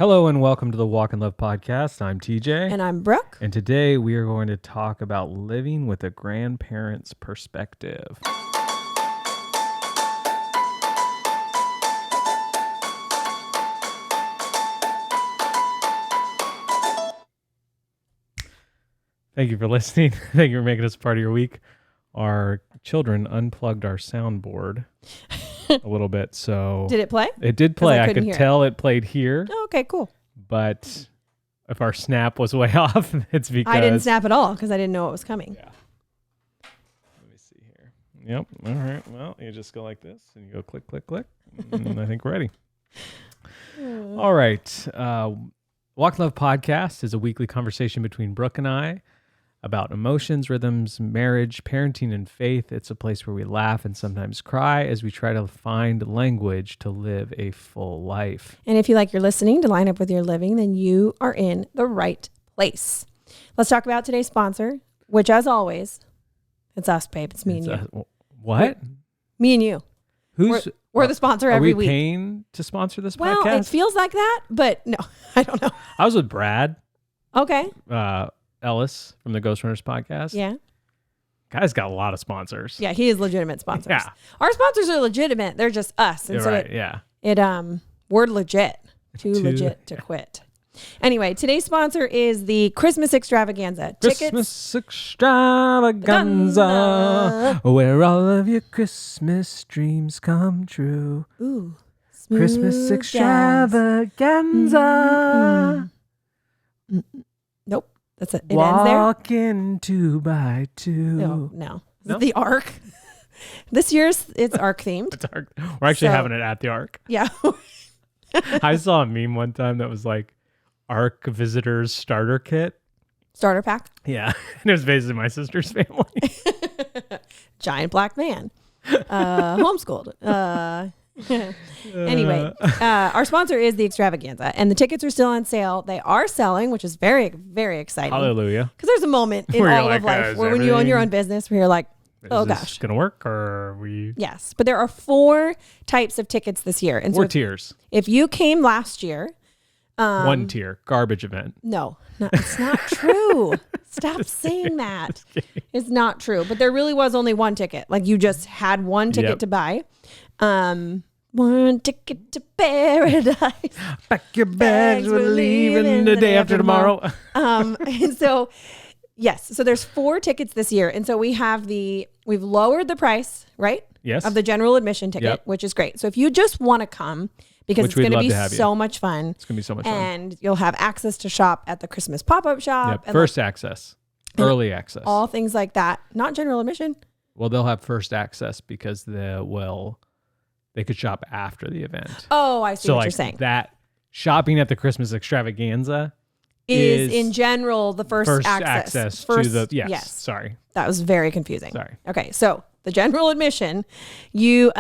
Hello and welcome to the Walk and Love podcast. I'm TJ. And I'm Brooke. And today we are going to talk about living with a grandparent's perspective. Thank you for listening. Thank you for making us part of your week. Our children unplugged our soundboard a little bit, so did it play? It did play. I could tell it played here. Oh, okay, cool. But if our snap was way off, it's because I didn't snap at all because I didn't know it was coming. Yeah. Let me see here. Yep. All right. Well, you just go like this and you go click, click, click. And I think we're ready. All right. Walk and Love podcast is a weekly conversation between Brooke and I about emotions, rhythms, marriage, parenting, and faith. It's a place where we laugh and sometimes cry as we try to find language to live a full life. And if you like your listening to line up with your living, then you are in the right place. Let's talk about today's sponsor, which as always, it's us, babe. It's me and you. What? Me and you. We're the sponsor every week. Are we paying to sponsor this podcast? Well, it feels like that, but no, I don't know. I was with Brad. Okay. Ellis from the Ghost Runners podcast. Yeah. Guy's got a lot of sponsors. Yeah, he is legitimate sponsors. Yeah. Our sponsors are legitimate. They're just us. And You're so right, we're legit. Too legit to quit. Anyway, today's sponsor is the Christmas Extravaganza. Christmas Extravaganza, where all of your Christmas dreams come true. Ooh. Christmas Extravaganza. Nope. That's it. It ends there. Walking 2 by 2. No. The Ark. This year's it's Ark themed. It's Ark. We're actually having it at the Ark. Yeah. I saw a meme one time that was like Ark Visitors Starter Kit. Starter pack. Yeah. And it was basically my sister's family. Giant black man. Homeschooled. Anyway, our sponsor is the Extravaganza, and the tickets are still on sale. They are selling, which is very, very exciting. Hallelujah. Because there's a moment in all of life where when you own your own business, where you're like, oh gosh, is this gonna work, or are we? Yes, but there are 4 types of tickets this year, and 4 tiers. If you came last year, 1 tier garbage event. No, it's not true. Stop saying that. It's not true. But there really was only 1 ticket. Like you just had 1 ticket to buy. 1 ticket to paradise. Pack your bags, we're leaving the day after tomorrow. And so, yes. So there's 4 tickets this year. And so we've lowered the price, right? Yes. Of the general admission ticket, which is great. So if you just want to come, because it's going to be so much fun. It's going to be so much fun. And you'll have access to shop at the Christmas pop-up shop. Yep. First access. Early access. All things like that. Not general admission. Well, they'll have first access because they could shop after the event. Oh, I see what you're saying. That shopping at the Christmas Extravaganza is in general the first access to the yes. Sorry. That was very confusing. Sorry. Okay, so the general admission, you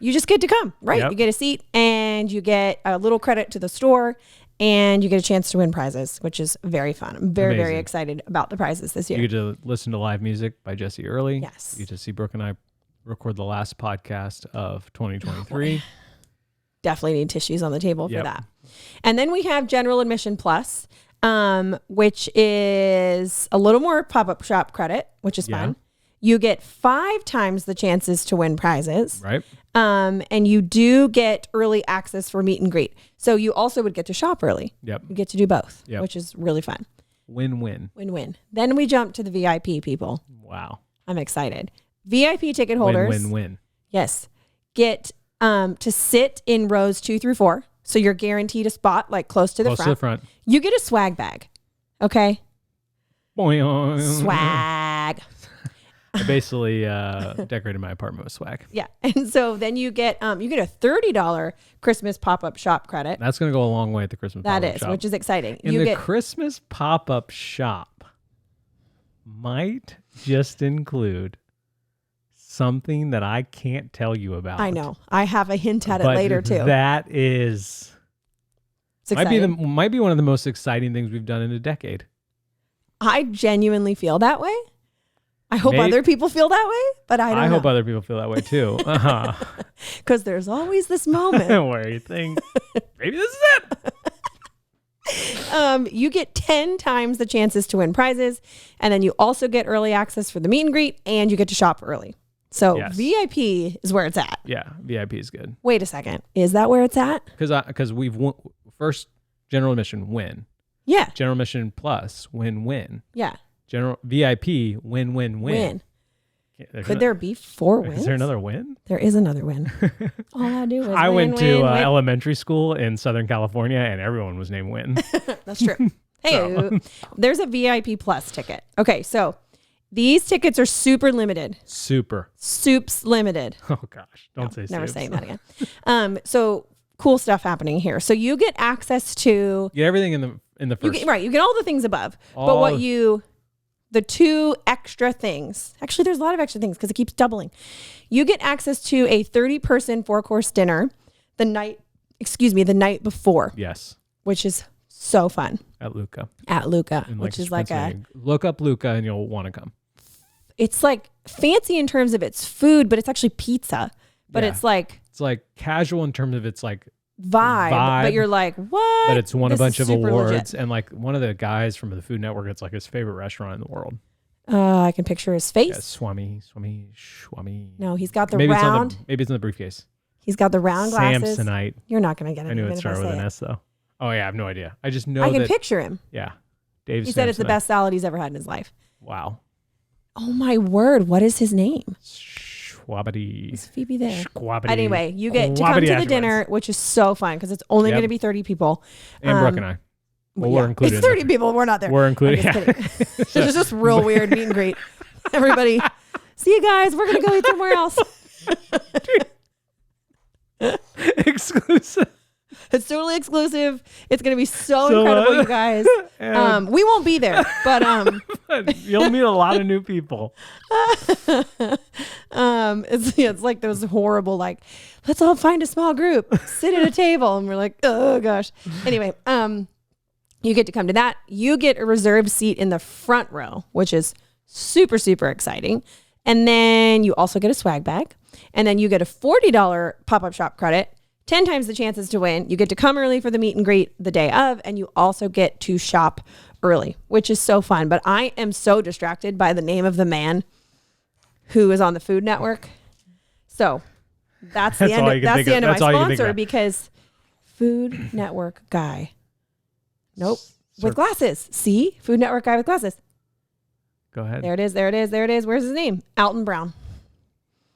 just get to come, right? Yep. You get a seat and you get a little credit to the store and you get a chance to win prizes, which is very fun. I'm very, very excited about the prizes this year. You get to listen to live music by Jesse Early. Yes. You get to see Brooke and I record the last podcast of 2023. Definitely need tissues on the table for that. And then we have General Admission Plus, which is a little more pop-up shop credit, which is fun. You get 5 times the chances to win prizes. Right. And you do get early access for meet and greet. So you also would get to shop early. Yep. You get to do both, which is really fun. Win-win. Win-win. Then we jump to the VIP people. Wow. I'm excited. VIP ticket holders. Win-win-win. Yes. Get to sit in rows 2 through 4. So you're guaranteed a spot like close to the front. You get a swag bag. Okay. Swag. I basically decorated my apartment with swag. Yeah. And so then you get a $30 Christmas pop-up shop credit. That's going to go a long way at the Christmas pop-up shop. That is, which is exciting. The Christmas pop-up shop might just include something that I can't tell you about. I know. I have a hint at it later too. That is might be one of the most exciting things we've done in a decade. I genuinely feel that way. I hope other people feel that way, but I don't know. I hope other people feel that way too. Because there's always this moment where you think, maybe this is it. You get 10 times the chances to win prizes. And then you also get early access for the meet and greet, and you get to shop early. So VIP is where it's at. Yeah, VIP is good. Wait a second. Is that where it's at? Because we've first general admission win. Yeah. General admission plus win. Yeah. General VIP win. Could there be 4 wins? Is there another win? There is another win. All I do is I went to win. elementary school in Southern California, and everyone was named Win. That's true. Hey, there's a VIP plus ticket. Okay, so these tickets are super limited. Soups limited. Oh gosh, don't say never soups. saying that again. So cool stuff happening here. So you get access to everything in the first. You get all the things above. But the 2 extra things. Actually, there's a lot of extra things because it keeps doubling. You get access to a 30-person 4-course dinner the night before. Yes. Which is so fun. At Luca, which is like look up Luca and you'll want to come. It's like fancy in terms of its food, but it's actually pizza. But it's like casual in terms of its like vibe. But you're like, what? But it's won a bunch of awards. Legit. And like one of the guys from the Food Network, it's like his favorite restaurant in the world. I can picture his face. Yeah, Swami. No, he's got the maybe round. Maybe it's in the briefcace. He's got the round glasses. Samsonite. You're not going to get it. I knew it started with an S though. Oh yeah, I have no idea. I just know I can picture him. Yeah. Dave He said it's the best salad he's ever had in his life. Wow. Oh my word. What is his name? Schwabity. Is Phoebe there? Schwabity. Anyway, you get to come to the dinner, which is so fun because it's only going to be 30 people. And Brooke and I. Well, we're included. It's 30 people. We're not there. We're included. It's just real weird meet and greet. Everybody, see you guys. We're going to go eat somewhere else. Exclusive. It's totally exclusive. It's going to be so incredible, you guys. We won't be there, but you'll meet a lot of new people. It's like those horrible, like, let's all find a small group, sit at a table, and we're like, oh gosh. Anyway, you get to come to that. You get a reserved seat in the front row, which is super, super exciting. And then you also get a swag bag, and then you get a $40 pop-up shop credit. 10 times the chances to win. You get to come early for the meet and greet the day of, and you also get to shop early, which is so fun. But I am so distracted by the name of the man who is on the Food Network. So that's the end of my sponsor, because Food Network guy. Nope. With glasses. See? Food Network guy with glasses. Go ahead. There it is. Where's his name? Alton Brown.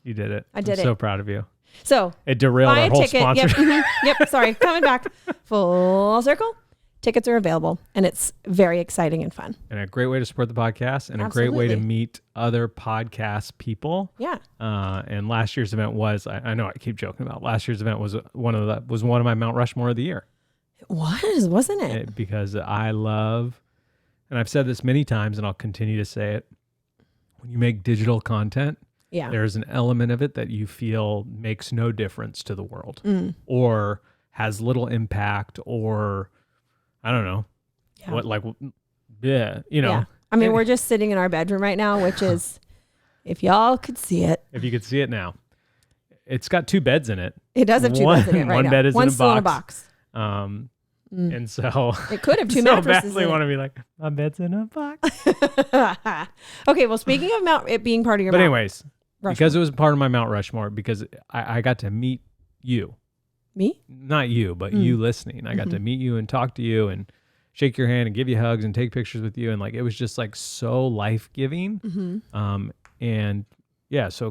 You did it. I did I'm so proud of you. So it derailed our whole ticket. sponsor. Yep. Sorry. Coming back full circle. Tickets are available, and it's very exciting and fun. And a great way to support the podcast, and a great way to meet other podcast people. Yeah. And last year's event was, I know I keep joking about, last year's event was one of my Mount Rushmore of the year. It was, wasn't it? Because I love, and I've said this many times, and I'll continue to say it, when you make digital content, there's an element of it that you feel makes no difference to the world or has little impact, or I don't know what, like, you know. Yeah. I mean, we're just sitting in our bedroom right now, which is, if y'all could see it. If you could see it now. It's got 2 beds in it. It does have 2 beds in it right now. One bed is One's in still in a box. And so it could have 2 mattresses. So badly want to be like, my bed's in a box. Okay, well, speaking of it being part of your But anyways, because it was part of my Mount Rushmore, because I got to meet you. Me? Not you, but you listening. I got to meet you and talk to you and shake your hand and give you hugs and take pictures with you. And like, it was just like so life-giving. And yeah, so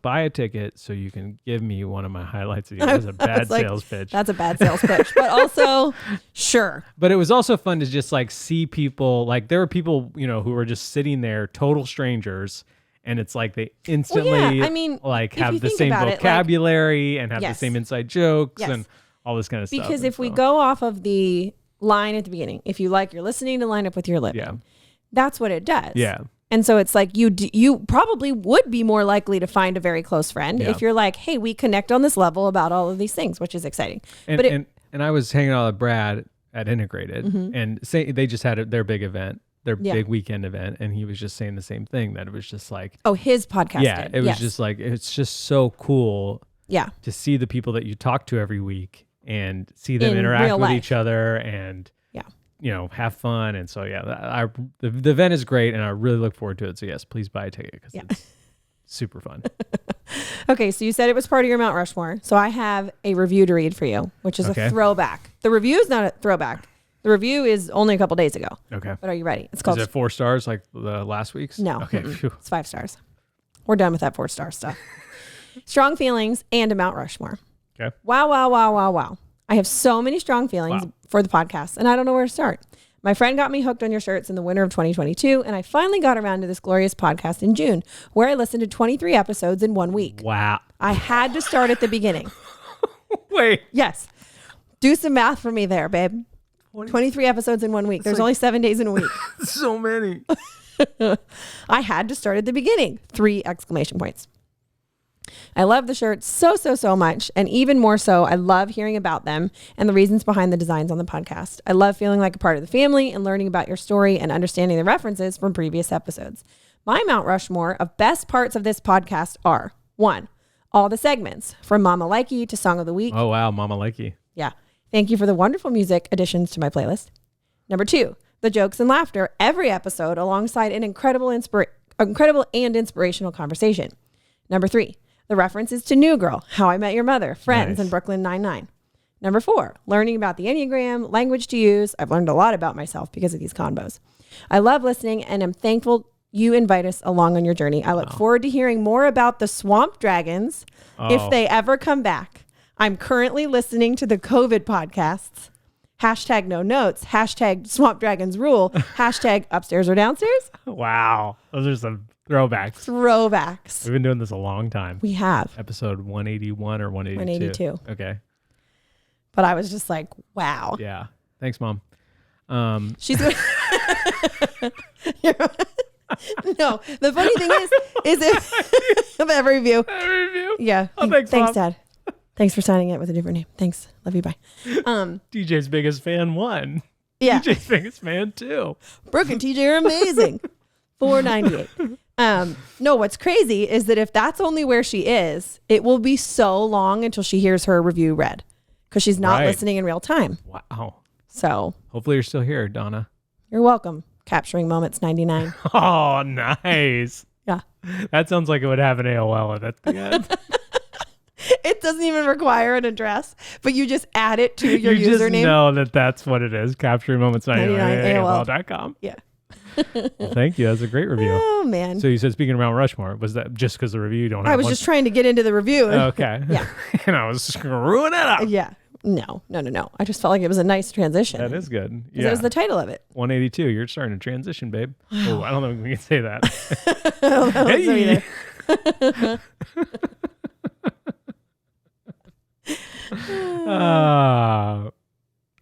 buy a ticket so you can give me one of my highlights of you. That was a bad sales pitch. That's a bad sales pitch, but also sure. But it was also fun to just like see people, like there were people, you know, who were just sitting there, total strangers. And it's like they instantly like have the same vocabulary and have the same inside jokes and all this kind of stuff. Because if we go off of the line at the beginning, if you like your listening to line up with your living, that's what it does. Yeah. And so it's like you probably would be more likely to find a very close friend if you're like, hey, we connect on this level about all of these things, which is exciting. And I was hanging out with Brad at Integrated and they just had their big event. Their big weekend event, and he was just saying the same thing, that it was just like, his podcast it was just like, it's just so cool to see the people that you talk to every week and see them interact with each other and have fun. And so, the event is great and I really look forward to it. So yes, please buy a ticket because it's super fun. Okay. So you said it was part of your Mount Rushmore. So I have a review to read for you, which is a throwback. The review is not a throwback. The review is only a couple days ago. Okay. But are you ready? It's called. Is it 4 stars like the last week's? No. Okay. It's 5 stars. We're done with that 4-star stuff. Strong feelings and a Mount Rushmore. Okay. Wow, wow, wow, wow, wow. I have so many strong feelings for the podcast, and I don't know where to start. My friend got me hooked on your shirts in the winter of 2022, and I finally got around to this glorious podcast in June, where I listened to 23 episodes in 1 week. Wow. I had to start at the beginning. Wait. Yes. Do some math for me there, babe. 23 episodes in 1 week. There's only 7 days in a week. So many. I had to start at the beginning. 3 exclamation points. I love the shirts so much. And even more so, I love hearing about them and the reasons behind the designs on the podcast. I love feeling like a part of the family and learning about your story and understanding the references from previous episodes. My Mount Rushmore of best parts of this podcast are 1, all the segments from Mama Likey to Song of the Week. Oh, wow. Mama Likey. Yeah. Thank you for the wonderful music additions to my playlist. Number 2, the jokes and laughter every episode alongside an incredible and inspirational conversation. Number 3, the references to New Girl, How I Met Your Mother, Friends, and Brooklyn Nine-Nine. Number 4, learning about the Enneagram, language to use. I've learned a lot about myself because of these combos. I love listening and am thankful you invite us along on your journey. I look forward to hearing more about the swamp dragons if they ever come back. I'm currently listening to the COVID podcasts. Hashtag no notes. Hashtag swamp dragons rule. Hashtag upstairs or downstairs. Wow. Those are some throwbacks. We've been doing this a long time. We have. Episode 181 or 182? 182. Okay. But I was just like, wow. Yeah. Thanks, Mom. She's going No, the funny thing is it of every review. Every review? Yeah. Oh, thanks, Mom. Dad. Thanks for signing it with a different name. Thanks. Love you. Bye. DJ's biggest fan 1. Yeah. DJ's biggest fan 2. Brooke and TJ are amazing. 498. No, what's crazy is that if that's only where she is, it will be so long until she hears her review read because she's not listening in real time. Wow. So hopefully you're still here, Donna. You're welcome. Capturing Moments 99. Oh, nice. Yeah. That sounds like it would have an AOL at the end. It doesn't even require an address, but you just add it to your username. You just know that that's what it is. Capturing Moments 99 at AOL.com. Yeah. Well, thank you. That's a great review. Oh, man. So you said, speaking of Mount Rushmore, was that just because the review you don't have I was just trying to get into the review. Okay. Yeah. And I was screwing it up. Yeah. No. I just felt like it was a nice transition. That is good. Yeah. That was the title of it. 182. You're starting to transition, babe. Oh, I don't know if we can say that. I don't know hey.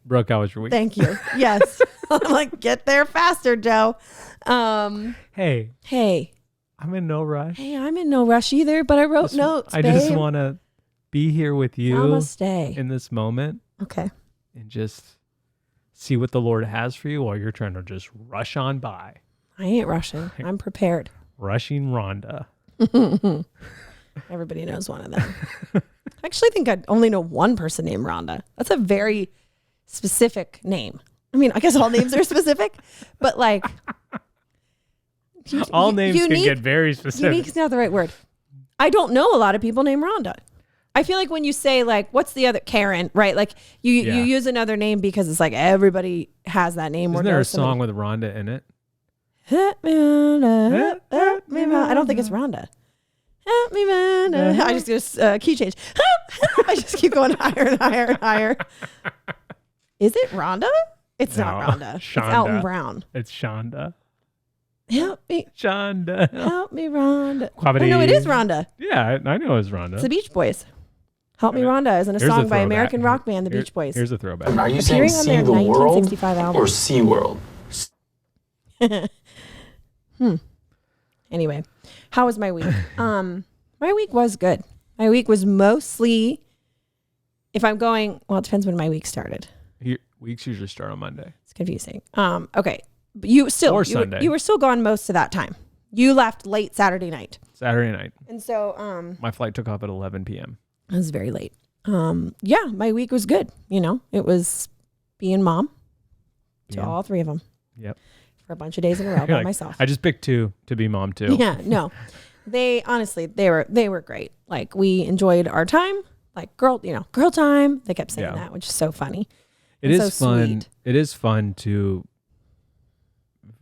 Brooke, how was your week? Thank you. Yes. I'm like, get there faster, Joe. Hey. I'm in no rush. Hey, I'm in no rush either, but I wrote notes, I just want to be here with you Namaste. In this moment. Okay. And just see what the Lord has for you while you're trying to just rush on by. I ain't rushing. I'm prepared. Rushing Rhonda. Everybody knows one of them. I actually think I only know one person named Rhonda. That's a very specific name. I mean, I guess all names are specific, but like all names can get very specific. Unique's not the right word. I don't know a lot of people named Rhonda. I feel like when you say like, what's the other Karen, right? Like you use another name because it's like everybody has that name. Isn't there a song with Rhonda in it? Help me, Rhonda, help me, Rhonda. I don't think it's Rhonda. Help me, Rhonda. I just key change. I just keep going higher and higher and higher. Is it Rhonda? It's not Rhonda. Shonda. It's Alton Brown. It's Shonda. Help me. Shonda. Help me, Rhonda. Oh, no, it is Rhonda. Yeah, I know it's Rhonda. It's the Beach Boys. Help Me, Rhonda is in a song by American rock band, the Beach Boys. Here's a throwback. Are you saying See the World or Sea World? Anyway, how was my week? My week was good. My week was mostly, if I'm going, well, it depends when my week started. Weeks usually start on Monday. It's confusing. Okay. But you still, or Sunday. You were still gone most of that time. You left late Saturday night. And so, my flight took off at 11 p.m. It was very late. Yeah, my week was good. You know, it was being mom, to all 3 of them. Yep. For a bunch of days in a row by myself. I just picked 2 to be mom too. Yeah, no. They honestly, they were great. Like we enjoyed our time, like girl time. They kept saying that, which is so funny. It is so fun. Sweet. It is fun to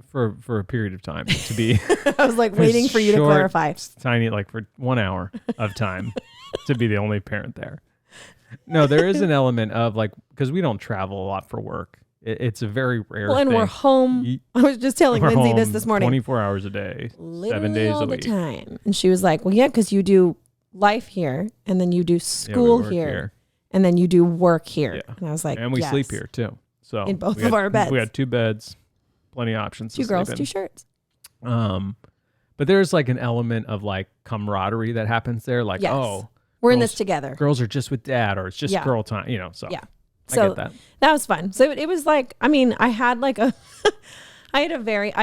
for a period of time to be. I was like waiting for you to clarify. Tiny, like for 1 hour of time to be the only parent there. No, there is an element of like, because we don't travel a lot for work. It's a very rare thing. And we're home. I was just telling Lindsay this morning. 24 hours a day, literally 7 days all a week. The time. And she was like, well, yeah, because you do life here and then you do school here and then you do work here. Yeah. And I was like, and we sleep here too. So in both of our beds. We had 2 beds, plenty of options. 2 girls, 2 shirts. But there's like an element of like camaraderie that happens there. Like, we're in this together. Girls are just with dad, or it's just girl time, so. Yeah. I get that. That was fun. So it was like, I mean, I had like I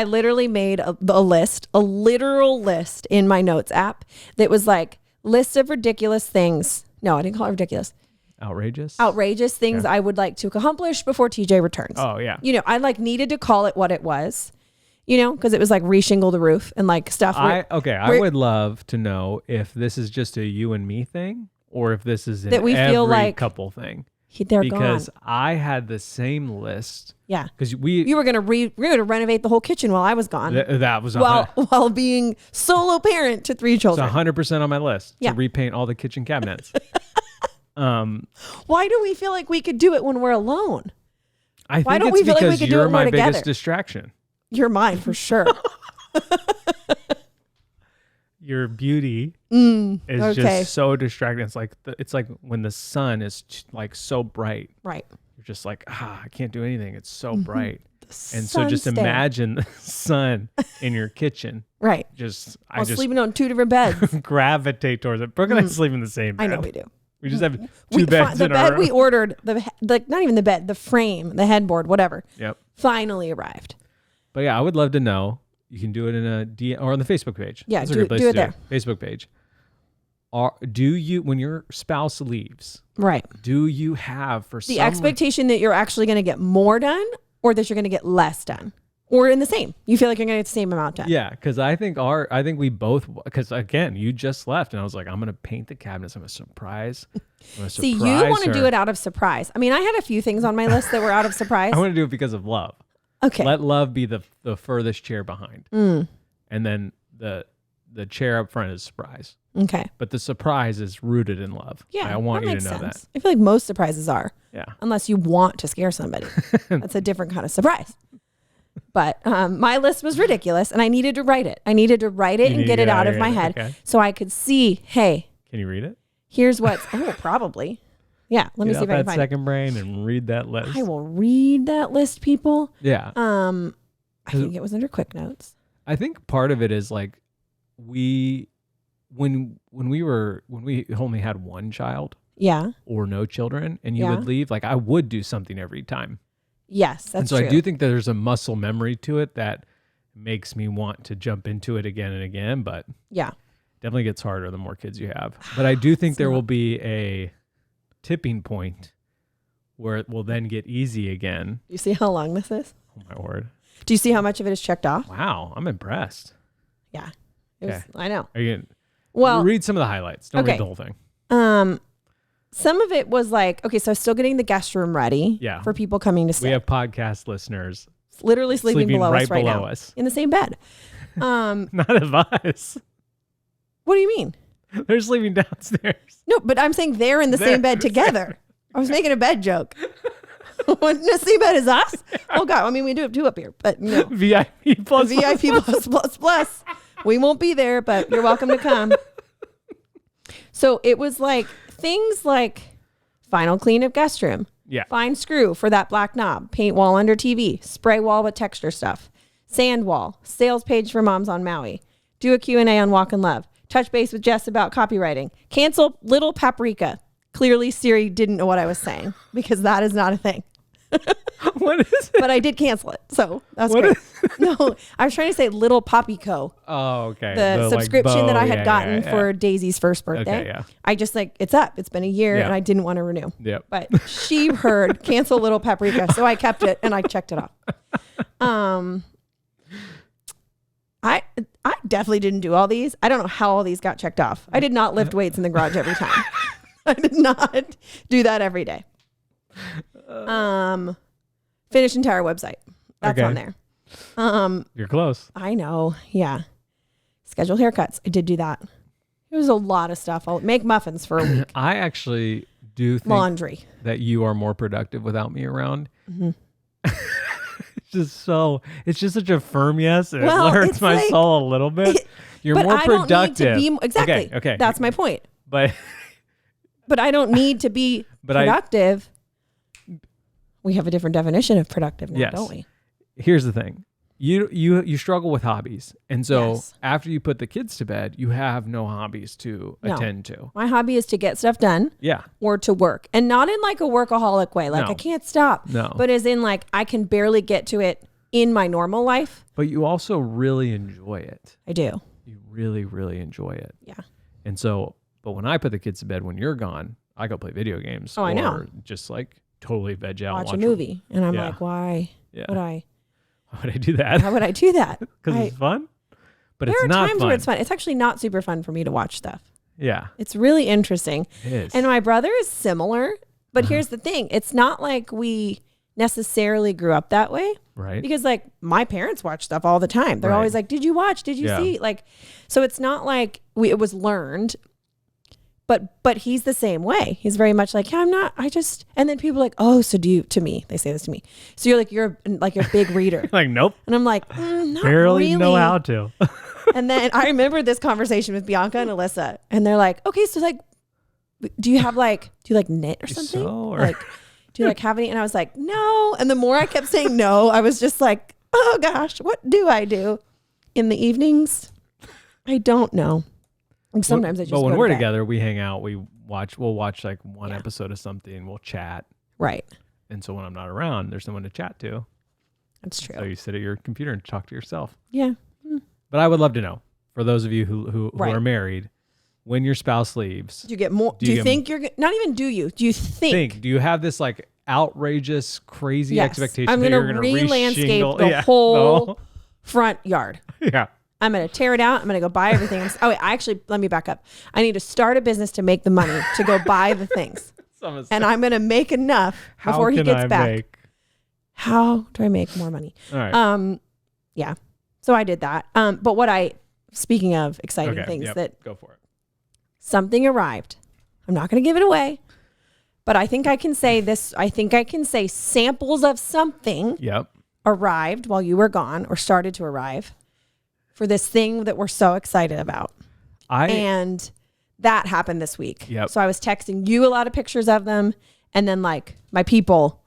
literally made a literal list in my notes app that was like list of ridiculous things. No, I didn't call it ridiculous. Outrageous things I would like to accomplish before TJ returns. Oh yeah. I like needed to call it what it was, because it was like reshingle the roof and like stuff. I would love to know if this is just a you and me thing or if this is that we feel like couple thing. Because I had the same list. Yeah. Because you were gonna renovate the whole kitchen while I was gone. That was while being solo parent to 3 children. It's 100% on my list to repaint all the kitchen cabinets. Why do we feel like we could do it when we're alone? Why don't we feel like we could do it when we're together? You're my biggest distraction. You're mine for sure. Your beauty is just so distracting. It's like when the sun is like so bright. Right. You're just like, I can't do anything. It's so bright. And so just imagine the sun in your kitchen. Right. I just sleeping on 2 different beds. Gravitate towards it. Brooke and I sleep in the same bed. I know we do. We just have 2 beds in our room. The bed we ordered, not even the bed, the frame, the headboard, whatever. Yep. Finally arrived. But yeah, I would love to know. You can do it in a DM or on the Facebook page. Yeah, do it there. Facebook page. Do you, when your spouse leaves, right? Do you have the expectation that you're actually going to get more done, or that you're going to get less done, or in the same? You feel like you're going to get the same amount done? Yeah, because I think we both. Because again, you just left, and I was like, I'm going to paint the cabinets. I'm going to surprise. See, you want to do it out of surprise. I mean, I had a few things on my list that were out of surprise. I want to do it because of love. Okay. Let love be the furthest chair behind. And then the chair up front is surprise. Okay. But the surprise is rooted in love. Yeah. I want you to know that. I feel like most surprises are. Yeah. Unless you want to scare somebody. That's a different kind of surprise. But my list was ridiculous and I needed to write it. And get it out of my head so I could see, hey. Can you read it? Here's what's, probably. Yeah, let me see if I can find second brain and read that list. I will read that list, people. Yeah. I think it was under quick notes. I think part of it is like when we only had 1 child. Yeah. Or no children, and you would leave, like I would do something every time. Yes, that's true. And so I do think that there's a muscle memory to it that makes me want to jump into it again and again, but definitely gets harder the more kids you have. But I do think there will be a tipping point where it will then get easy again. You see how long this is? Oh my word. Do you see how much of it is checked off? Wow, I'm impressed. Yeah. I know. Are you gonna read some of the highlights? Don't read the whole thing. Some of it was like, okay, so still getting the guest room ready for people coming to stay. We have podcast listeners literally sleeping below us right now. In the same bed. Not of us. What do you mean? They're sleeping downstairs. No, but I'm saying they're in the same bed together. I was making a bed joke. The same bed as us? Oh God, I mean we do have 2 up here, but no. VIP plus. We won't be there, but you're welcome to come. So it was like things like final clean of guest room. Yeah. Fine screw for that black knob. Paint wall under TV. Spray wall with texture stuff. Sand wall. Sales page for moms on Maui. Do a Q&A on Walk in Love. Touch base with Jess about copywriting. Cancel Little Paprika. Clearly Siri didn't know what I was saying because that is not a thing. What is it? But I did cancel it, so that's great. No, I was trying to say Little Poppy Co. Oh, okay. The subscription that I had gotten for Daisy's first birthday. Okay, yeah. I just it's up. It's been a year, and I didn't want to renew. Yep. But she heard cancel Little Paprika, so I kept it and I checked it off. I definitely didn't do all these. I don't know how all these got checked off. I did not lift weights in the garage every time. I did not do that every day. Finish entire website. That's on there. You're close. I know. Yeah. Scheduled haircuts. I did do that. It was a lot of stuff. I'll make muffins for a week. I actually do think laundry that you are more productive without me around. Mm-hmm. It's just such a firm yes. It hurts my soul a little bit. You're more productive. Don't need to be, exactly. Okay. That's my point. But I don't need to be productive. We have a different definition of productive now, don't we? Here's the thing. You struggle with hobbies. And so after you put the kids to bed, you have no hobbies to attend to. My hobby is to get stuff done. Yeah. Or to work. And not in like a workaholic way. Like I can't stop. No. But as in like I can barely get to it in my normal life. But you also really enjoy it. I do. You really, really enjoy it. Yeah. And so, but when I put the kids to bed, when you're gone, I go play video games. Oh, I know. Just like totally veg out. Watch a movie. And I'm like, why would I? Why would I do that? How would I do that? Because it's fun? But it's not fun. There are times where it's fun. It's actually not super fun for me to watch stuff. Yeah. It's really interesting. It is. And my brother is similar. But here's the thing. It's not like we necessarily grew up that way. Right. Because like my parents watch stuff all the time. They're always like, did you watch? Did you see? Like, so it's not like it was learned. But he's the same way. He's very much like, yeah, I'm not, and then people are like, oh, so do you, to me, they say this to me. So you're a big reader. Like, nope. And I'm like, not barely really. know how to. And then I remember this conversation with Bianca and Alyssa, and they're like, okay, so like, do you knit or something? Like, do you like have any? And I was like, no. And the more I kept saying no, I was just like, oh gosh, what do I do in the evenings? I don't know. And sometimes I just. But when we're together, we hang out. We'll watch like one episode of something. We'll chat. Right. And so when I'm not around, there's someone to chat to. That's true. So you sit at your computer and talk to yourself. Yeah. But I would love to know, for those of you who are married, when your spouse leaves, do you get more? Do you think you're not even? Do you think? Do you have this like outrageous, crazy expectation? I'm going to re-landscape the whole front yard. Yeah. I'm going to tear it out. I'm going to go buy everything. Let me back up. I need to start a business to make the money to go buy the things. And I'm going to make enough before he gets back. How do I make more money? All right. Yeah. So I did that. But speaking of exciting things that go for it. Something arrived. I'm not going to give it away, but I think I can say this. I think I can say samples of something arrived while you were gone or started to arrive. For this thing that we're so excited about. And that happened this week. Yep. So I was texting you a lot of pictures of them. And then like my people,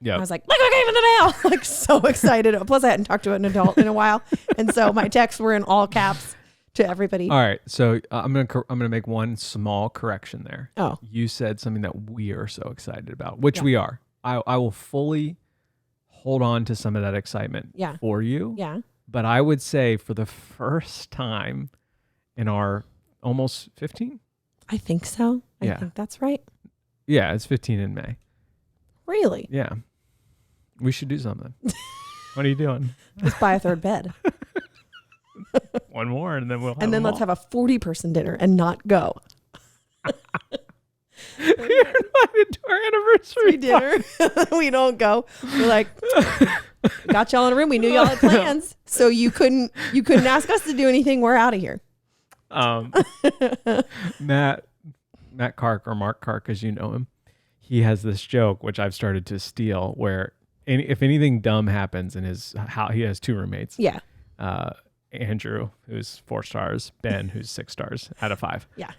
I was like, look what came in the mail. Like so excited. Plus I hadn't talked to an adult in a while. And so my texts were in all caps to everybody. All right. So I'm going to make one small correction there. Oh. You said something that we are so excited about, which we are. I will fully hold on to some of that excitement for you. Yeah. But I would say for the first time in our almost 15? I think so. I think that's right. Yeah, it's 15 in May. Really? Yeah. We should do something. What are you doing? Let's buy a third bed. One more and then we'll have let's have a 40-person dinner and not go. You're invited to our anniversary dinner. We don't go. We're like, got y'all in a room. We knew y'all had plans, so you couldn't ask us to do anything. We're out of here. Matt Kark, or Mark Kark, as you know him, he has this joke which I've started to steal, where if anything dumb happens in his house, he has two roommates. Yeah. Andrew, who's 4 stars, Ben, who's 6 stars out of 5. Yeah.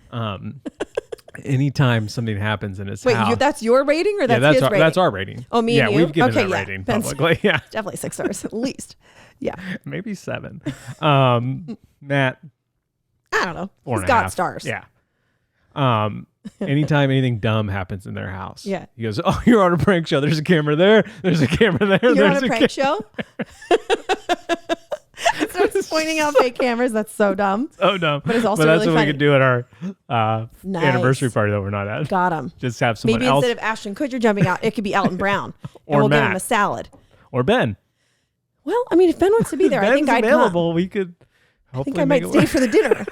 Anytime something happens in his house. Wait, that's your rating or that's his rating? That's our rating. Oh, me and you? We've given that rating publicly. Yeah. Definitely 6 stars at least. Yeah. Maybe 7. Matt. I don't know. 4.5. He's got stars. Yeah. anytime anything dumb happens in their house. Yeah. He goes, "Oh, you're on a prank show. There's a camera there. There's a camera there. You're there's on a prank show? Starts pointing out fake cameras. That's so dumb. So dumb. But it's also that's really what funny. we could do at our Nice. anniversary party that we're not at. Got him. Just have someone Maybe else. instead of Ashton Kutcher jumping out, it could be Alton Brown. Or and we'll give Matt. him a salad. Or Ben. Well, I mean, if Ben wants to be there, I Ben's think I'd available. come. We could I think hopefully I make might it stay work. for the dinner.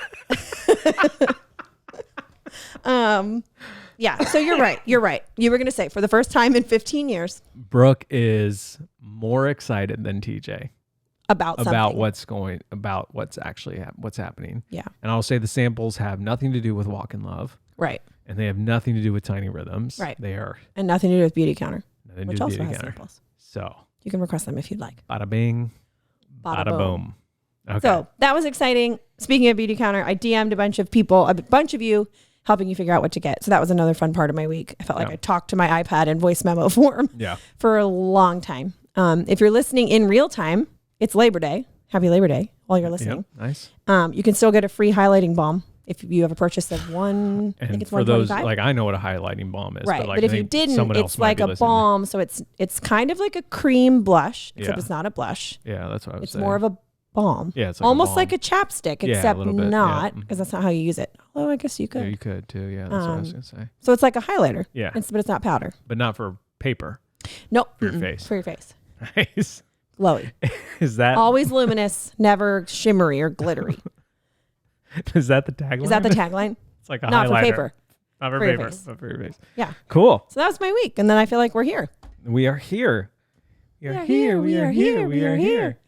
Yeah, so you're right. You're right. You were going to say, for the first time in 15 years. Brooke is more excited than TJ About something. what's actually what's happening. Yeah. And I'll say the samples have nothing to do with Walk in Love. Right. And they have nothing to do with Tiny Rhythms. Right. They are And nothing to do with Beauty Counter, nothing to which do with also Beauty has Counter. samples. So You can request them if you'd like. bada bing, Bada bada boom. Okay. So that was exciting. Speaking of Beauty Counter, I DM'd a bunch of you helping you figure out what to get. So that was another fun part of my week. I felt like I talked to my iPad in voice memo form for a long time. If you're listening in real time, it's Labor Day. Happy Labor Day while you're listening. Yep. Nice. You can still get a free highlighting balm if you have a purchase of one. I think it's for those, 125. like, I know what a highlighting balm is. Right, But, but if you didn't, it's like a balm. So it's kind of like a cream blush, except it's not a blush. Yeah, that's what I was It's saying. more of a balm. Yeah, it's like almost a balm. like a chapstick, Yeah, a except little bit, not, yeah. because that's not how you use it. Although I guess you could. Yeah, you could too. Yeah, that's what I was going to say. So it's like a highlighter. Yeah. But it's not powder. But not for paper. Nope. For your face. For your face. Nice. Glowy. Is that Always luminous, never shimmery or glittery. is that the tagline? Is that the tagline? It's like a Not for highlighter. paper. Not for For your paper. face. But for your face. Yeah. Cool. So that was my week. And then I feel like we're here. We are here. We are are here. here, We we are are here. here, We we are are here.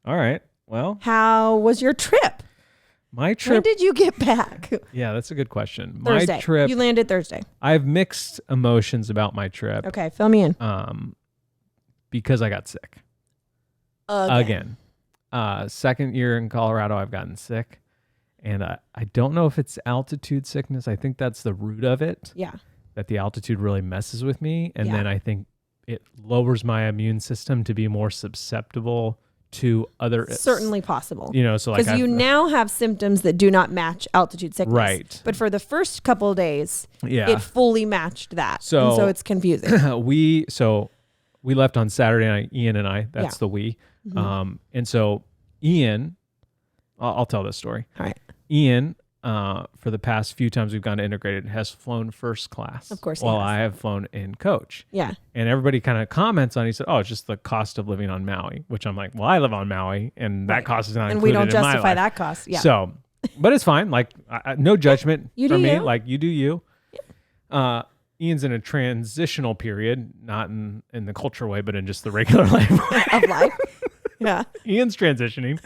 All right. Well, How was your trip? my When trip. did you get back? Yeah, that's a good question. Thursday. My trip. You landed Thursday. I have mixed emotions about my trip. Okay. Fill me in. Because I got sick again. Second year in Colorado, I've gotten sick, and I don't know if it's altitude sickness. I think that's the root of it. Yeah. That the altitude really messes with me, and Yeah. then I think it lowers my immune system to be more susceptible to other. Certainly possible. You know, so like Because you now have symptoms that do not match altitude sickness. Right. But for the first couple of days, Yeah. it fully matched that. So- And so it's confusing. we left on Saturday night, Ian and I. That's Yeah. the we. Mm-hmm. And so Ian, I'll tell this story. All right. Ian, for the past few times we've gone to integrated, has flown first class. Of course he while has. I have flown in coach. Yeah. And everybody kind of comments on it. He said, "Oh, it's just the cost of living on Maui," which I'm like, "Well, I live on Maui, and that Right. cost is not And we included don't in my justify life." that cost. Yeah. So, but it's fine. Like, no judgment You for do me. you. Like, you do you. Ian's in a transitional period, not in the culture way, but in just the regular life way. Of life. Yeah. Ian's transitioning.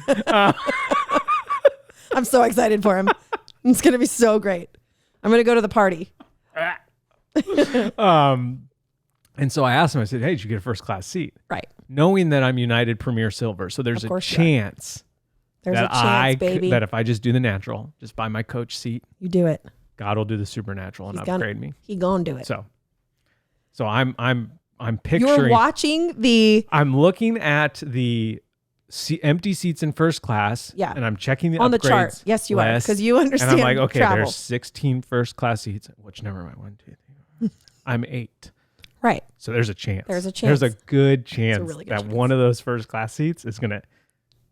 I'm so excited for him. It's going to be so great. I'm going to go to the party. And so I asked him, I said, "Hey, did you get a first class seat?" Right. Knowing that I'm United Premier Silver. So there's Of a course you are. chance There's that a chance, baby. that if I just do the natural, just buy my coach seat, You do it. God will do the supernatural and He's gonna- upgrade me. He going to do it. So I'm You're picturing. watching the I'm looking at the empty seats in first class. Yeah. And I'm checking the on the upgrades chart. Yes, you are. list, Because you and understand I'm like, okay, travel. there's 16 first class seats, which never mind. 1, 2, 3. I'm 8. Right. So there's a chance. There's a There's a chance. good chance really good that chance. one of those first class seats is gonna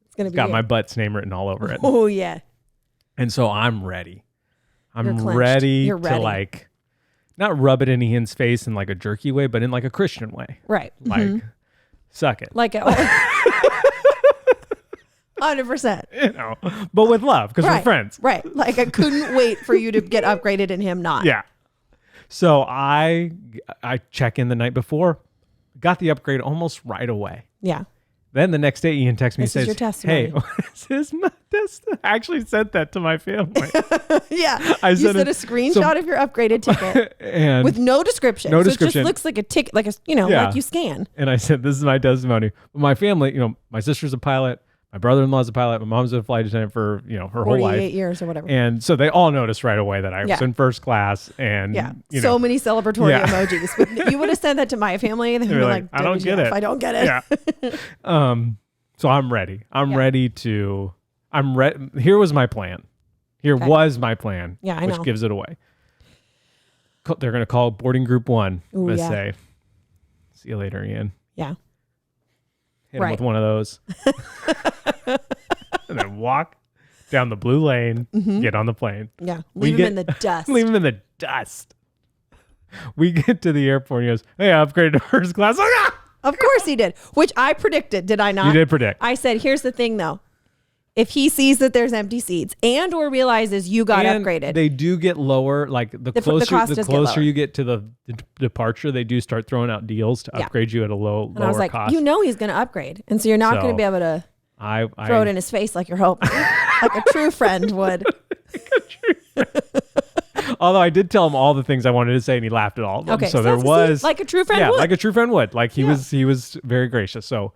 It's going to be got you. my butt's name written all over it. Oh, yeah. And so I'm ready. I'm You're clenched. ready You're to ready. like not rub it in Ian's face in like a jerky way, but in like a Christian way. Right. Like Mhm. suck it. Like it. 100%. You know, but with love because we're Right. friends. Right. Like I couldn't wait for you to get upgraded and him not. Yeah. So I check in the night before, got the upgrade almost right away. Yeah. Then the next day, Ian texts me and This is says, your testimony. "Hey, this is my testimony." I actually sent that to my family. Yeah. I You sent sent it- a screenshot of your upgraded ticket and with no description. No so description. it just looks like a ticket, like a, Yeah. like you scan. and I said, "This is my testimony." But my family, my sister's a pilot, my brother-in-law's a pilot, my mom's a flight attendant for her whole 48 life. years or whatever. And so they all noticed right away that I was Yeah. in first class. And Yeah. you So know, many celebratory Yeah. emojis. But you would have sent that to my family. They would They're be like, like, "I don't get WTF, it." I don't get it. Yeah. So I'm ready. I'm ready to. Here was my plan. Here Okay. was my plan. Yeah, I which know. gives it away. they're going to call boarding group 1. Ooh, Let's yeah. say, see you later, Ian. Yeah. Hit him with one of those. And then walk down the blue lane, get on the plane. Yeah. Leave him in the dust. Leave him in the dust. We get to the airport and he goes, hey, I upgraded to first class. Like, ah! Of course he did, which I predicted, did I not? You did predict. I said, here's the thing though. If he sees that there's empty seats and or realizes you got upgraded. They do get lower. Like the closer you get to the departure, they do start throwing out deals to upgrade you at a lower and I was like, cost. You know he's going to upgrade. And so you're not going to be able to throw it in his face like you're hoping. Like a true friend would. Although I did tell him all the things I wanted to say and he laughed at all of them. Okay, so there was like a true friend would. like a true friend would. Like he was very gracious. So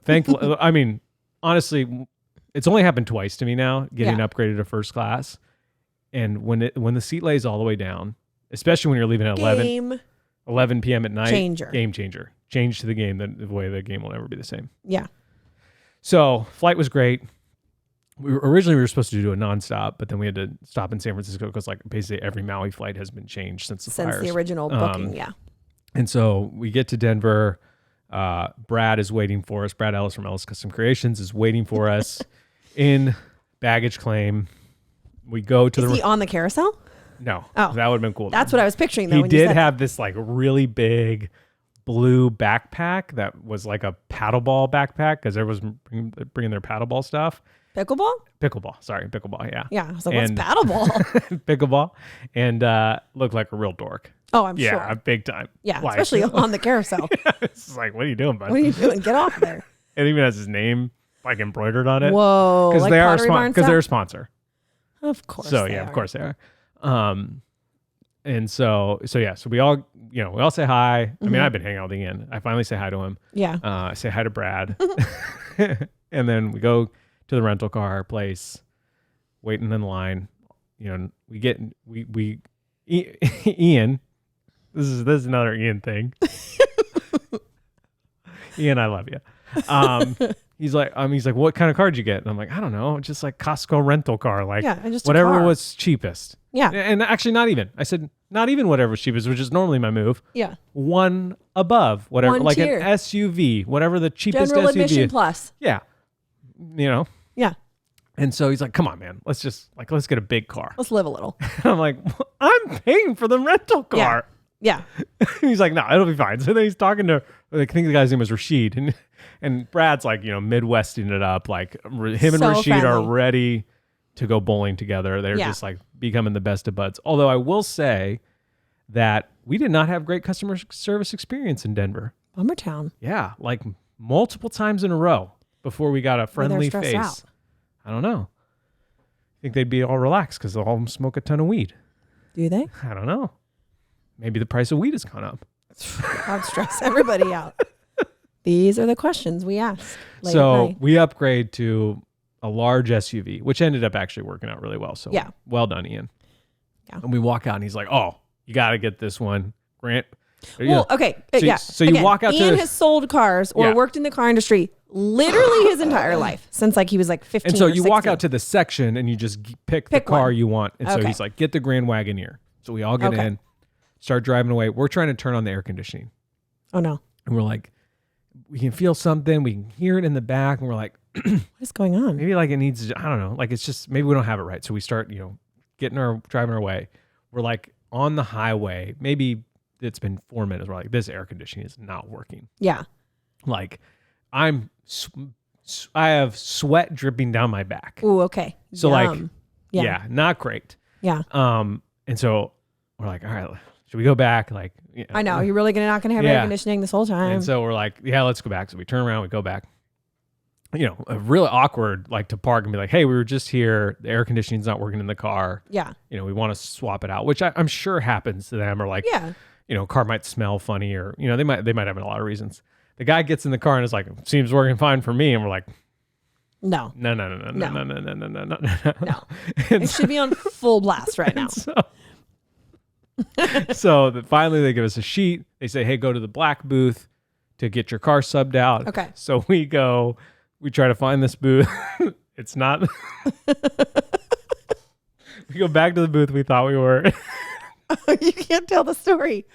thankfully, I mean, honestly, it's only happened twice to me now, getting upgraded to first class. And when the seat lays all the way down, especially when you're leaving at 11 p.m. at night, game changer. Change to the game, the way the game will never be the same. Yeah. So flight was great. Originally we were supposed to do a nonstop, but then we had to stop in San Francisco because like basically every Maui flight has been changed since the fires. The original booking, yeah. And so we get to Denver. Brad is waiting for us. Brad Ellis from Ellis Custom Creations is waiting for us in baggage claim. We go to Is he on the carousel? No. Oh. That would have been cool. That's what I was picturing though. He did have this like really big blue backpack that was like a paddleball backpack because everyone was bringing their paddleball stuff. Pickleball, yeah. Yeah, I was like, what's paddleball? Pickleball. And looked like a real dork. Oh, I'm sure. Yeah, big time. Yeah, like, especially on the carousel. It's like, what are you doing, bud? What are you doing? Get off there. It even has his name like embroidered on it. Whoa. Because they're a sponsor. Of course. So yeah, of course they are. And so we all say hi. I mean, I've been hanging out with Ian. I finally say hi to him. Yeah. I say hi to Brad. And then we go to the rental car place, waiting in line. Ian, this is another Ian thing. Ian, I love you. He's like, what kind of car did you get? And I'm like, I don't know, just like Costco rental car, like just whatever was cheapest. Yeah. And actually not even. I said not even whatever was cheapest, which is normally my move. Yeah. One above, whatever, one like tier. an SUV, whatever the cheapest General SUV. admission plus. Yeah. Yeah. And so he's like, come on, man, let's get a big car. Let's live a little. And I'm like, I'm paying for the rental car. Yeah. He's like, no, it'll be fine. So then he's talking to, I think the guy's name was Rashid, and Brad's like, Midwesting it up. Like him and Rashid friendly. are ready to go bowling together. They're just like becoming the best of buds. Although I will say that we did not have great customer service experience in Denver. Bummer town. Yeah, like multiple times in a row before we got a friendly face. Out. I don't know. I think they'd be all relaxed because all of them smoke a ton of weed. Do they? I don't know. Maybe the price of weed has gone up. I'd stress everybody out. These are the questions we ask. So we upgrade to a large SUV, which ended up actually working out really well. So well done, Ian. Yeah. And we walk out and he's like, oh, you got to get this one. Grant. Well, okay. So you walk out Ian has sold cars or worked in the car industry literally his entire life since like he was like 15 And so or you 16. walk out to the section and you just pick the car one. you want. And so he's like, get the Grand Wagoneer. So we all get in, start driving away. We're trying to turn on the air conditioning. Oh, no. And we're like, we can feel something. We can hear it in the back. And we're like, what is going on? Maybe like it needs, I don't know. Like it's just, maybe we don't have it right. So we start, driving our way. We're like on the highway. Maybe it's been 4 minutes. We're like, this air conditioning is not working. Yeah. Like I have sweat dripping down my back. Ooh, okay. So not great. Yeah. And so we're like, all right, should we go back? Like, I know you're really not going to have air conditioning this whole time. And so we're like, yeah, let's go back. So we turn around, we go back. Really awkward, like to park and be like, hey, we were just here. The air conditioning's not working in the car. Yeah. We want to swap it out, which I'm sure happens to them. Or like, car might smell funny, or they might have a lot of reasons. The guy gets in the car and is like, seems working fine for me, and we're like, no. It should be on full blast right now. So finally they give us a sheet. They say, hey, go to the black booth to get your car subbed out. Okay. So we try to find this booth. It's not. We go back to the booth we thought we were. You can't tell the story.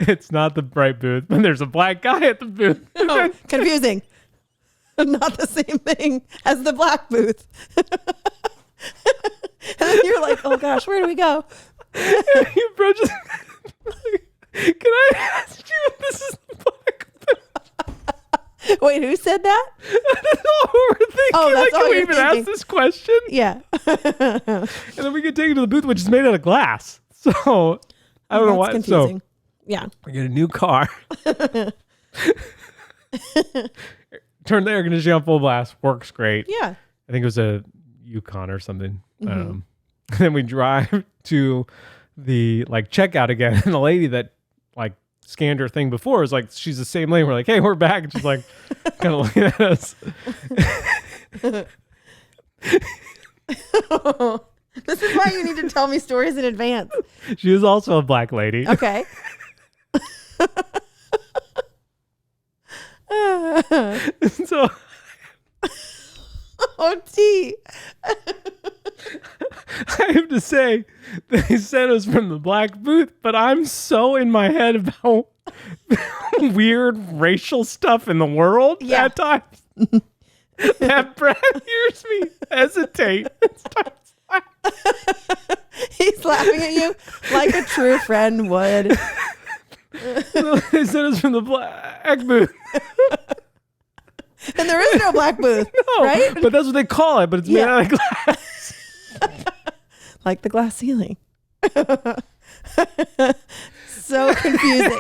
It's not the bright booth, but there's a black guy at the booth. Oh, confusing. Not the same thing as the black booth. And then you're like, oh gosh, where do we go? You bro just can I ask you if this is the black booth? Wait, who said that? That's all we're thinking. Oh, that's like, all can we you're even thinking. ask this question? Yeah. And then we get taken to the booth, which is made out of glass. So I don't know why. Confusing. So Yeah. I get a new car. Turn the air conditioning on full blast. Works great. Yeah. I think it was a Yukon or something. Then we drive to the like checkout again, and the lady that like scanned her thing before is like, she's the same lady. We're like, hey, we're back, and she's like, kind of looking at us. This is why you need to tell me stories in advance. She was also a black lady. Okay. So, Oh, T. I have to say, they sent us from the black booth, but I'm so in my head about weird racial stuff in the world at times that Brad hears me hesitate and starts laughing. He's laughing at you like a true friend would. They sent us from the black booth. And there is no black booth, No, right? but that's what they call it, but it's made out of glass. Like the glass ceiling. So confusing.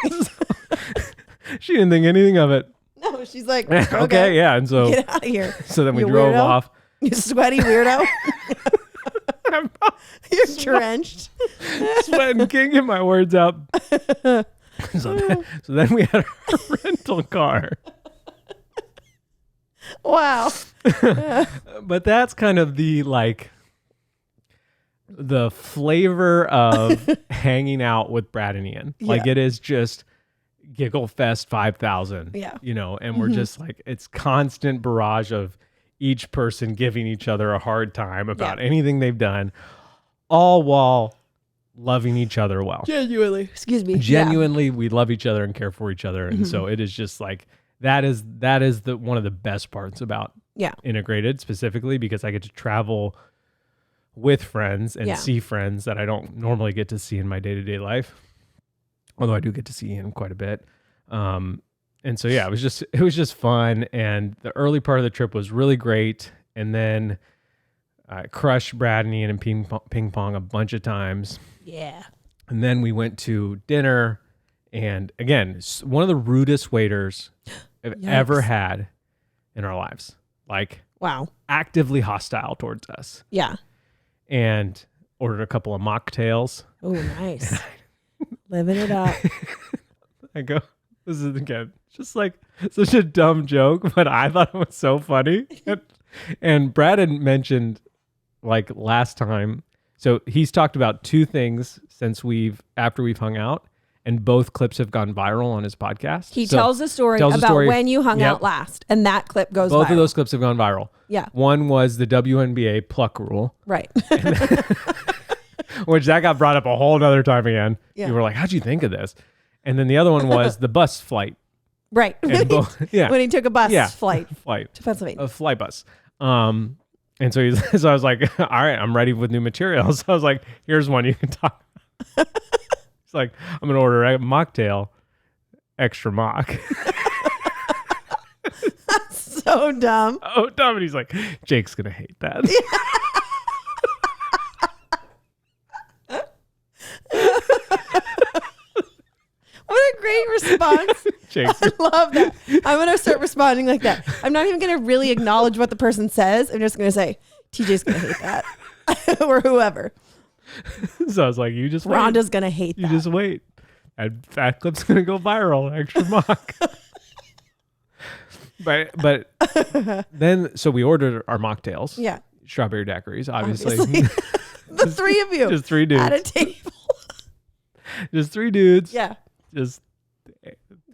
She didn't think anything of it. No, she's like, Okay, yeah. And so, get out of here. so then we You drove weirdo. off. You sweaty weirdo. You're drenched. Sweating, can't get my words out. So then we had a rental car. Wow. But that's kind of the like the flavor of hanging out with Brad and Ian. Like it is just giggle fest 5,000. Yeah. You know, and we're just like, it's constant barrage of each person giving each other a hard time about anything they've done, all while loving each other well. Genuinely. Excuse me. Genuinely, we love each other and care for each other. And so it is just like, that is the one of the best parts about Integrated, specifically because I get to travel with friends and see friends that I don't normally get to see in my day-to-day life. Although I do get to see Ian quite a bit. And so, yeah, it was just fun. And the early part of the trip was really great. And then I crushed Brad and Ian in ping pong a bunch of times. Yeah. And then we went to dinner. And again, one of the rudest waiters I've ever had in our lives. Like, wow. Actively hostile towards us. Yeah. And ordered a couple of mocktails. Oh, nice. Living it up. I go, this is again, just like such a dumb joke, but I thought it was so funny. And Brad had mentioned like last time. So he's talked about two things after we've hung out. And both clips have gone viral on his podcast. He tells the story about when you hung out last. And that clip goes viral. Both of those clips have gone viral. Yeah. One was the WNBA pluck rule. Right. Which that got brought up a whole nother time again. Yeah. You were like, how'd you think of this? And then the other one was the bus flight. Right. When he took a bus flight to Pennsylvania. A flight bus. And so, so I was like, all right, I'm ready with new material. So I was like, here's one you can talk about. It's like, I'm going to order a mocktail, extra mock. That's so dumb. Oh, dumb. And he's like, Jake's going to hate that. What a great response. I love that. I'm going to start responding like that. I'm not even going to really acknowledge what the person says. I'm just going to say, TJ's going to hate that. Or whoever. So I was like, you just wait. Rhonda's going to hate that. You just wait. That clip's going to go viral. Extra mock. But then, so we ordered our mocktails. Yeah. Strawberry daiquiris, obviously. The three of you. Just three dudes. At a table. Just three dudes. Yeah. Just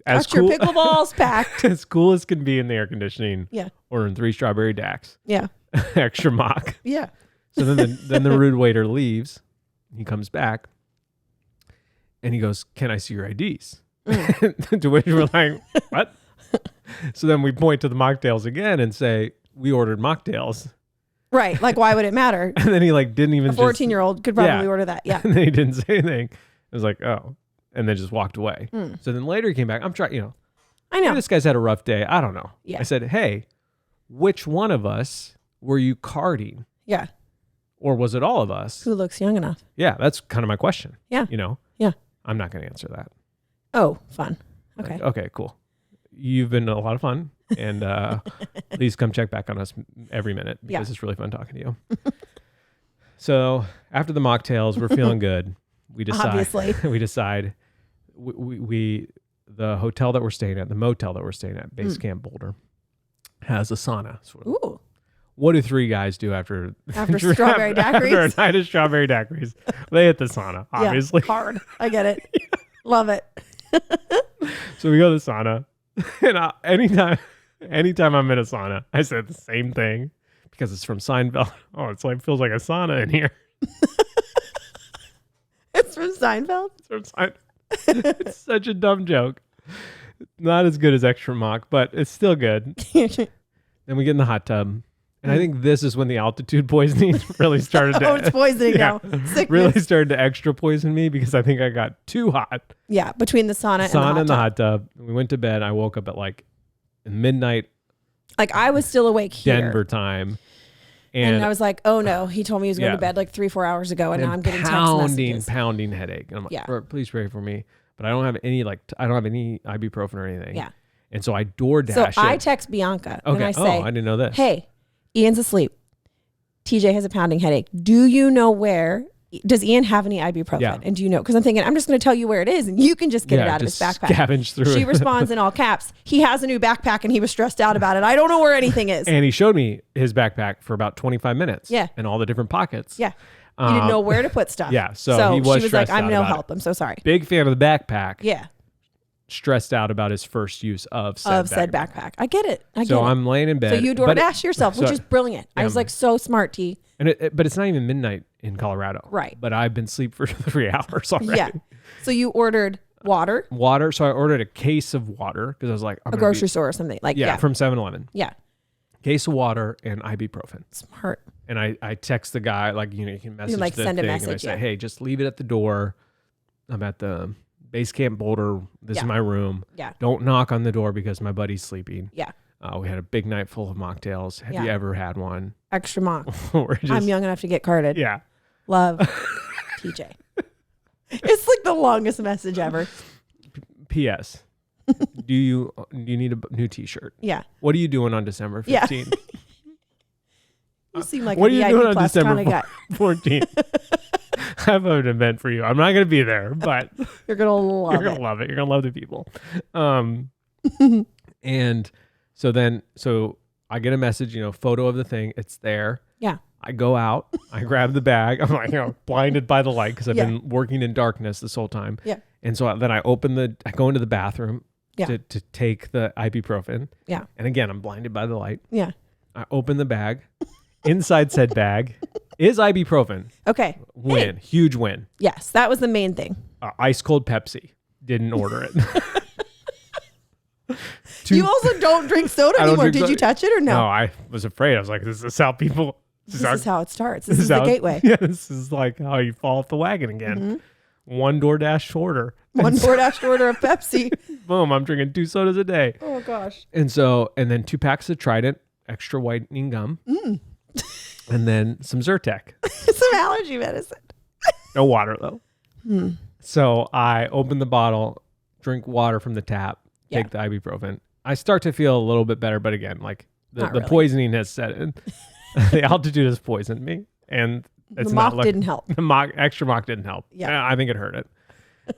as cool. Your pickleballs packed. As cool as can be in the air conditioning. Yeah. Ordering 3 strawberry daiquiris. Yeah. Extra mock. Yeah. So then the rude waiter leaves. He comes back. And he goes, can I see your IDs? To which we're like, what? So then we point to the mocktails again and say, we ordered mocktails. Right. Like, why would it matter? And then he like didn't even a 14-year-old could probably order that. Yeah. And then he didn't say anything. I was like, oh. And then just walked away. So then later he came back. I'm trying, I know. This guy's had a rough day. I don't know. Yeah. I said, hey, which one of us were you carding? Yeah. Or was it all of us? Who looks young enough? Yeah, that's kind of my question. Yeah. Yeah. I'm not going to answer that. Oh, fun. Okay. Like, okay, cool. You've been a lot of fun. And please come check back on us every minute because it's really fun talking to you. So after the mocktails, we're feeling good. We decide. Obviously. We decide. We the hotel that we're staying at, the motel that we're staying at, Base Camp Boulder, has a sauna. Ooh. What do 3 guys do after strawberry daiquiris? After a night of strawberry daiquiris, they hit the sauna, obviously. Yeah, hard. I get it. Love it. So we go to the sauna, and anytime I'm in a sauna, I said the same thing because it's from Seinfeld. Oh, feels like a sauna in here. It's from Seinfeld? It's from Seinfeld. It's such a dumb joke. Not as good as Extra Mock, but it's still good. Then we get in the hot tub. And I think this is when the altitude poisoning really started to... it's poisoning now. Sickness. Really started to extra poison me because I think I got too hot. Yeah, between the sauna and the hot tub. We went to bed. I woke up at like midnight. Like I was still awake here. Denver time. And I was like, oh no, he told me he was going to bed like 3-4 hours ago and now I'm getting text messages. Pounding headache. And I'm like, please pray for me. But I don't have any ibuprofen or anything. Yeah. And so I DoorDash So it. I text Bianca and I say, I didn't know this. Hey, Ian's asleep. TJ has a pounding headache. Do you know where? Does Ian have any ibuprofen? Yeah. And do you know? Because I'm thinking, I'm just going to tell you where it is and you can just get it out of his backpack. Scavenge through She it. responds in all caps. He has a new backpack and he was stressed out about it. I don't know where anything is. And he showed me his backpack for about 25 minutes. Yeah. And all the different pockets. Yeah. He didn't know where to put stuff. Yeah. So he was she was like, stressed I'm out no about help. it. I'm so sorry. Big fan of the backpack. Yeah. Stressed out about his first use of said backpack. I get it. So I'm laying in bed. So you DoorDash yourself, which is brilliant. I was like, so smart, T. But it's not even midnight in Colorado. Right. But I've been asleep for 3 hours already. Yeah. So you ordered water. So I ordered a case of water because I was like, a grocery store or something. Like from 7-Eleven. Yeah. Case of water and ibuprofen. Smart. And I text the guy, like, you can message the send a thing message, and I say, hey, just leave it at the door. I'm at the Base Camp Boulder. This is my room. Yeah. Don't knock on the door because my buddy's sleeping. Yeah. We had a big night full of mocktails. Have you ever had one? Extra mock. I'm young enough to get carded. Yeah. Love TJ. It's like the longest message ever. P.S. Do you need a new T-shirt? Yeah. What are you doing on December 15th? You seem like what a are you VIP doing on plus December kind of guy. 14th? I have an event for you. I'm not going to be there, but you're going to love it. You're going to love it. You're going to love the people. And so I get a message, photo of the thing. It's there. Yeah. I go out. I grab the bag. I'm like, blinded by the light because I've been working in darkness this whole time. Yeah. And so then I go into the bathroom to take the ibuprofen. Yeah. And again, I'm blinded by the light. Yeah. I open the bag. Inside said bag is ibuprofen. Okay. Win. Huge win. Yes. That was the main thing. Ice cold Pepsi. Didn't order it. You also don't drink soda anymore. Did you touch it or no? No, I was afraid. I was like, this is how people... This is how it starts. This is the gateway. Yeah, this is like how you fall off the wagon again. Mm-hmm. One DoorDash order. One DoorDash order of Pepsi. Boom, I'm drinking 2 sodas a day. Oh, gosh. And then 2 packs of Trident, extra whitening gum. And then some Zyrtec. Some allergy medicine. No water, though. So I open the bottle, drink water from the tap, take the ibuprofen. I start to feel a little bit better, but again, like the poisoning has set in. The altitude has poisoned me, and it's the mock didn't help. The extra mock didn't help. Yeah, I think it hurt it.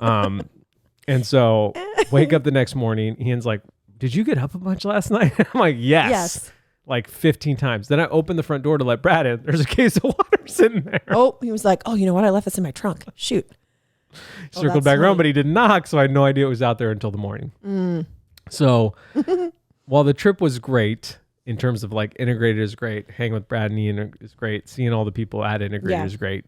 And so wake up the next morning. Ian's like, "Did you get up a bunch last night?" I'm like, "Yes." Like 15 times. Then I opened the front door to let Brad in. There's a case of water sitting there. Oh, he was like, "Oh, you know what? I left this in my trunk." Shoot. Circled back around, but he didn't knock, so I had no idea it was out there until the morning. So while the trip was great, in terms of like Integrated is great, hanging with Brad and Ian is great, seeing all the people at Integrated is great,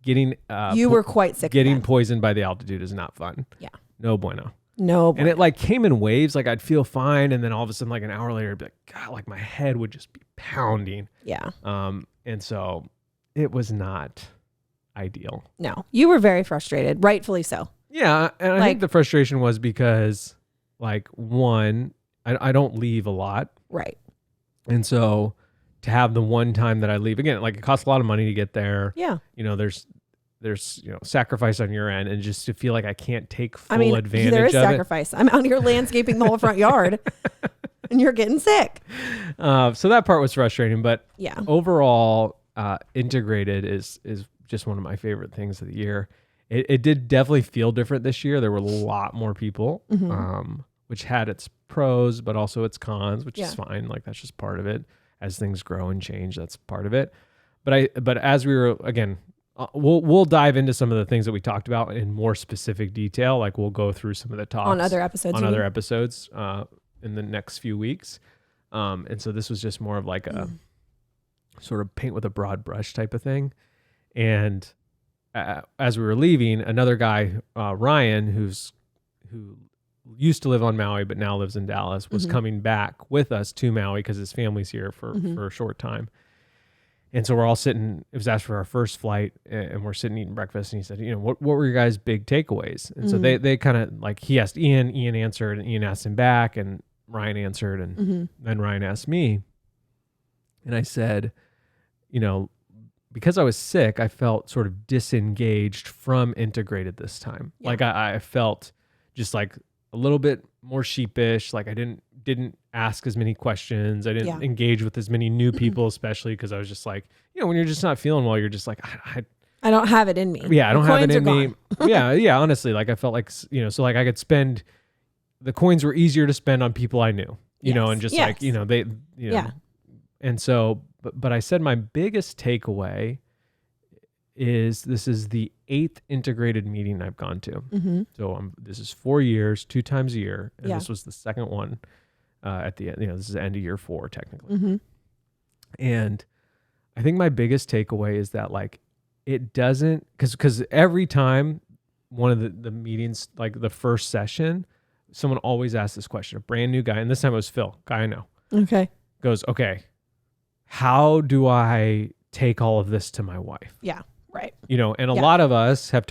getting you were quite sick. Getting poisoned by the altitude is not fun. Yeah. No bueno. No bueno. And it like came in waves. Like I'd feel fine, and then all of a sudden, like an hour later, I'd be like, God, like my head would just be pounding. Yeah. And so it was not ideal. No, you were very frustrated, rightfully so. Yeah, and I think the frustration was because, like, one, I don't leave a lot. Right. And so to have the one time that I leave, again, like it costs a lot of money to get there. Yeah. You know, there's sacrifice on your end, and just to feel like I can't take full advantage there is of sacrifice. I'm out here landscaping the whole front yard and you're getting sick. So that part was frustrating, but yeah, overall, integrated is just one of my favorite things of the year. It did definitely feel different this year. There were a lot more people, which had its pros, but also its cons, which is fine. Like that's just part of it. As things grow and change, that's part of it. But as we were, again, we'll dive into some of the things that we talked about in more specific detail. Like we'll go through some of the talks on other episodes in the next few weeks. And so this was just more of like a sort of paint with a broad brush type of thing. And as we were leaving, another guy, Ryan, who used to live on Maui but now lives in Dallas, was coming back with us to Maui because his family's here for a short time. And so we're all sitting, it was after our first flight, and we're sitting eating breakfast, and he said, what were your guys' big takeaways? And so they kind of, like, he asked Ian answered, and Ian asked him back, and Ryan answered, and then Ryan asked me. And I said, because I was sick, I felt sort of disengaged from integrated this time. Yeah. Like I felt just like a little bit more sheepish. Like I didn't ask as many questions. I didn't engage with as many new people, especially because I was just like, when you're just not feeling well, you're just like, I don't have it in me. Yeah, I don't have it in me. Yeah. Honestly, like I felt like, so like I could spend, the coins were easier to spend on people I knew, and just like, they, and so, but I said my biggest takeaway is this is the 8th integrated meeting I've gone to. So this is 4 years, 2 times a year. And this was the second one at the end. This is the end of year 4 technically. And I think my biggest takeaway is that like, it doesn't, because every time one of the meetings, like the first session, someone always asks this question, a brand new guy. And this time it was Phil, guy I know. Okay. Goes, okay, how do I take all of this to my wife? Yeah. Right. And a lot of us have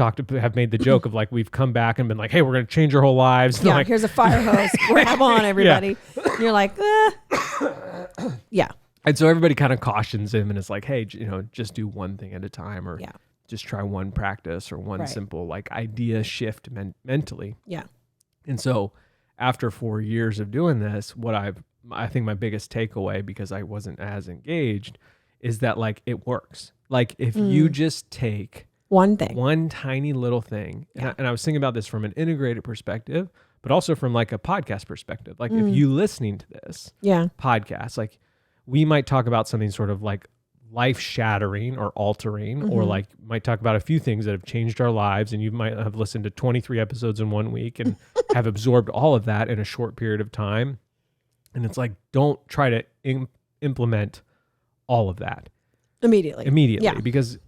made the joke of like, we've come back and been like, hey, we're going to change our whole lives. Yeah. Like, here's a fire hose. Grab on, everybody. And you're like, yeah. And so everybody kind of cautions him and is like, hey, just do one thing at a time, or just try one practice or one simple like idea shift mentally. Yeah. And so after 4 years of doing this, I think my biggest takeaway, because I wasn't as engaged, is that like it works. Like if you just take one tiny little thing, and I was thinking about this from an integrated perspective, but also from like a podcast perspective. Like if you listening to this podcast, like we might talk about something sort of like life shattering or altering, or like might talk about a few things that have changed our lives, and you might have listened to 23 episodes in 1 week and have absorbed all of that in a short period of time. And it's like, don't try to implement all of that immediately, because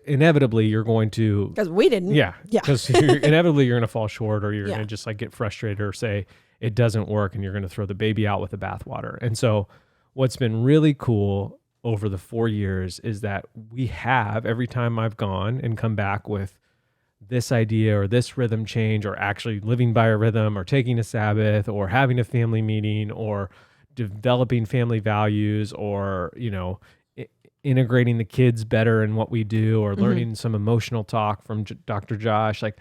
inevitably you're going to, because we didn't, because inevitably you're going to fall short, or you're going to just like get frustrated or say it doesn't work, and you're going to throw the baby out with the bathwater. And so what's been really cool over the 4 years is that we have, every time I've gone and come back with this idea or this rhythm change, or actually living by a rhythm, or taking a Sabbath, or having a family meeting, or developing family values, or, integrating the kids better in what we do, or learning some emotional talk from Dr. Josh. Like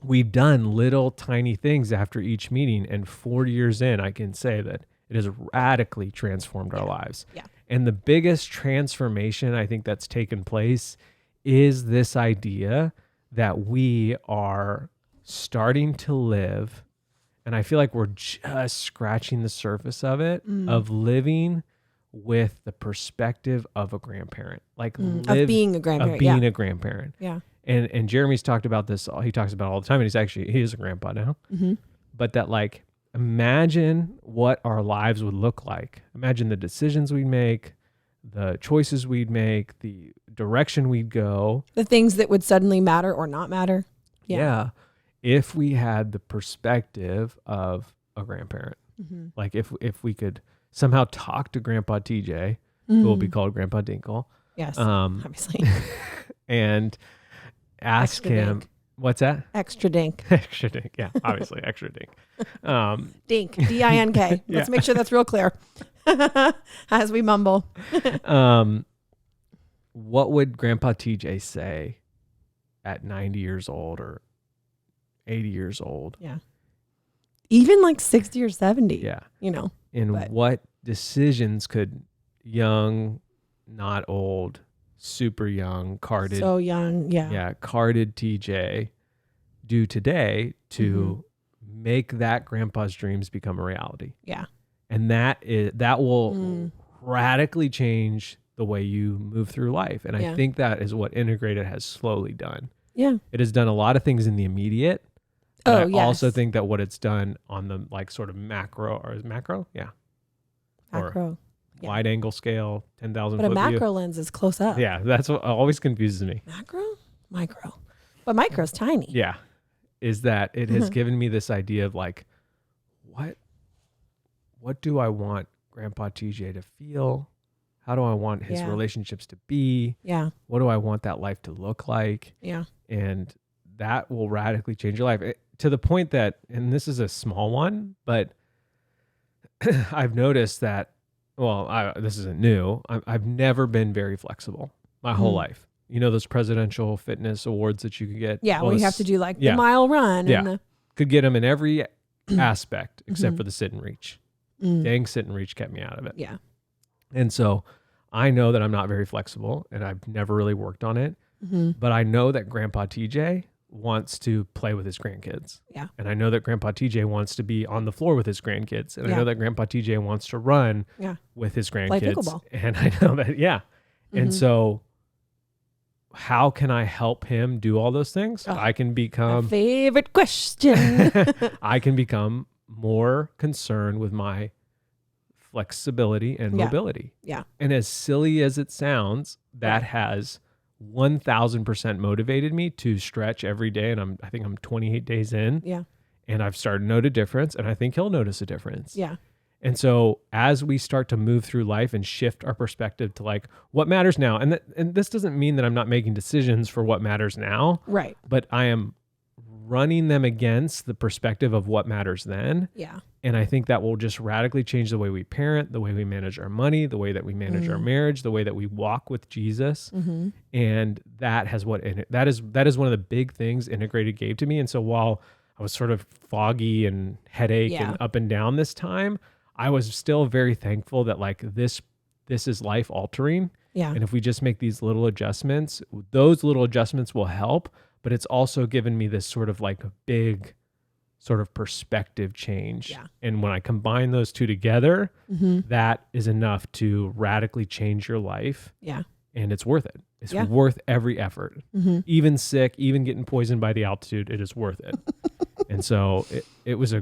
we've done little tiny things after each meeting, and 4 years in, I can say that it has radically transformed our lives. Yeah. And the biggest transformation I think that's taken place is this idea that we are starting to live, and I feel like we're just scratching the surface of it, of living with the perspective of a grandparent, like of being a grandparent, a grandparent. Yeah. And Jeremy's talked about this. He talks about it all the time, and he is a grandpa now, but that like, imagine what our lives would look like. Imagine the decisions we'd make, the choices we'd make, the direction we'd go. The things that would suddenly matter or not matter. Yeah. If we had the perspective of a grandparent. Mm-hmm. Like if we could somehow talk to Grandpa TJ, who will be called Grandpa Dinkle. Yes, obviously. And ask extra him, dink. What's that? Extra dink. Extra dink. Yeah, obviously extra dink. Dink, D-I-N-K. Let's make sure that's real clear as we mumble. What would Grandpa TJ say at 90 years old or 80 years old? Yeah. Even like 60 or 70. Yeah. You know. And what decisions could young, not old, super young, carded. So young. Yeah. Yeah. Carded TJ do today to make that grandpa's dreams become a reality. Yeah. And that will radically change the way you move through life. And I think that is what Integrated has slowly done. Yeah. It has done a lot of things in the immediate. Oh, I also think that what it's done on the like sort of macro, or is macro? Yeah. Macro. Or wide angle scale, 10,000 But foot a macro view. lens is close up. Yeah. That's what always confuses me. Macro? Micro. But micro's tiny. Yeah. Is that it has given me this idea of like, what do I want Grandpa TJ to feel? How do I want his relationships to be? Yeah. What do I want that life to look like? Yeah. And that will radically change your life to the point that, and this is a small one, but I've noticed that, this isn't new. I've never been very flexible my whole life. You know, those presidential fitness awards that you could get. Yeah. Well, you have to do like the mile run. Yeah. And could get them in every aspect except for the sit and reach. Dang, sit and reach kept me out of it. Yeah. And so I know that I'm not very flexible and I've never really worked on it, but I know that Grandpa TJ wants to play with his grandkids. Yeah. And I know that Grandpa TJ wants to be on the floor with his grandkids. And I know that Grandpa TJ wants to run with his grandkids. Play pickleball. And I know that, And so how can I help him do all those things? I can become... My favorite question. I can become more concerned with my flexibility and mobility. Yeah. And as silly as it sounds, that has 1,000% motivated me to stretch every day. And I think I'm 28 days in. Yeah. And I've started to note a difference, and I think he'll notice a difference. Yeah. And so as we start to move through life and shift our perspective to like what matters now, and this doesn't mean that I'm not making decisions for what matters now. Right. But I am running them against the perspective of what matters then. Yeah. And I think that will just radically change the way we parent, the way we manage our money, the way that we manage our marriage, the way that we walk with Jesus. And that is one of the big things Integrated gave to me. And so while I was sort of foggy and headache and up and down this time, I was still very thankful that like this is life altering. Yeah. And if we just make these little adjustments, those little adjustments will help. But it's also given me this sort of like a big sort of perspective change. Yeah. And when I combine those two together, that is enough to radically change your life. Yeah. And it's worth it. It's worth every effort. Even sick, even getting poisoned by the altitude, it is worth it. And so it was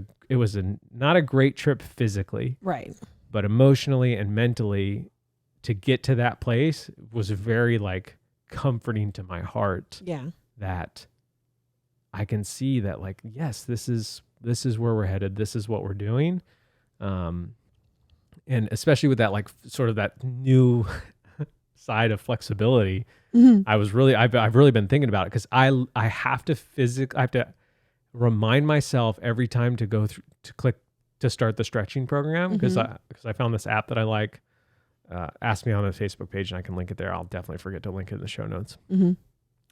not a great trip physically. Right. But emotionally and mentally, to get to that place was very like comforting to my heart. Yeah. That I can see that like, yes, this is where we're headed. This is what we're doing. And especially with that, like sort of that new side of flexibility, I've really been thinking about it because I have to remind myself every time to go through, to click to start the stretching program. Because I found this app that I like. Ask me on the Facebook page and I can link it there. I'll definitely forget to link it in the show notes.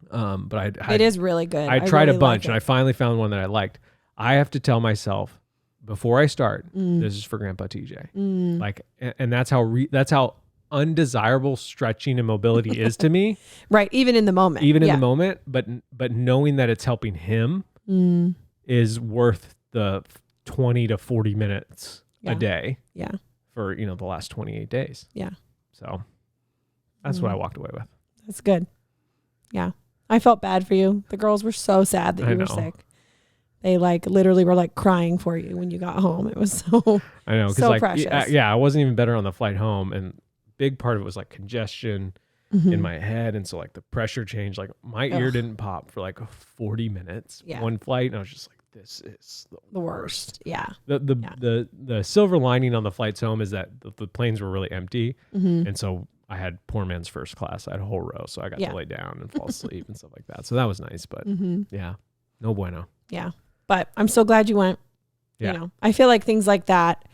But it is really good. I tried really a bunch and I finally found one that I liked. I have to tell myself before I start, this is for Grandpa TJ. Like, and that's how undesirable stretching and mobility is to me. Right. Even in the moment. In the moment, but knowing that it's helping him is worth the 20 to 40 minutes a day. Yeah. For, the last 28 days. Yeah. So that's what I walked away with. That's good. Yeah. I felt bad for you. The girls were so sad that you were sick. They like literally were like crying for you when you got home. It was so I know, because so like precious. I wasn't even better on the flight home, and big part of it was like congestion in my head. And so like the pressure changed, like my ear didn't pop for like 40 minutes, one flight. And I was just like, this is the worst. Yeah. The silver lining on the flights home is that the planes were really empty. And so I had poor man's first class. I had a whole row. So I got to lay down and fall asleep and stuff like that. So that was nice, but yeah, no bueno. Yeah. But I'm so glad you went. Yeah. You know, I feel like things like that,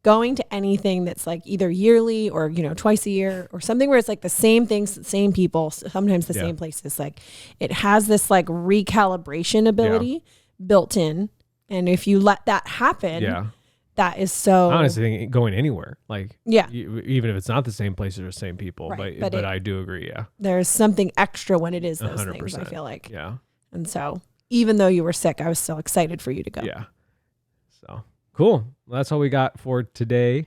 going to anything that's like either yearly or, you know, twice a year or something where it's like the same things, the same people, sometimes the same places, like it has this like recalibration ability built in. And if you let that happen, that is so. I honestly think going anywhere, like, even if it's not the same places or same people, but I do agree. Yeah. There's something extra when it is those 100%. Things, I feel like. Yeah. And so even though you were sick, I was still excited for you to go. Yeah. So cool. Well, that's all we got for today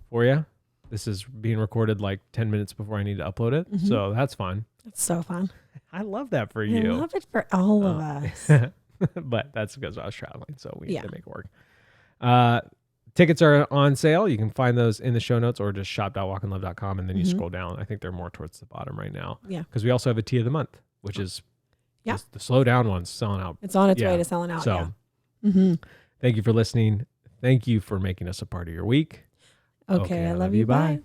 for you. This is being recorded like 10 minutes before I need to upload it. So that's fun. It's so fun. I love that for you. I love it for all of us. But that's because I was traveling. So we had to make it work. Tickets are on sale. You can find those in the show notes or just shop.walkandlove.com. And then you scroll down. I think they're more towards the bottom right now. Yeah. Because we also have a tea of the month, which is the slow down one's selling out. It's on its way to selling out. So thank you for listening. Thank you for making us a part of your week. Okay, I love you. Bye.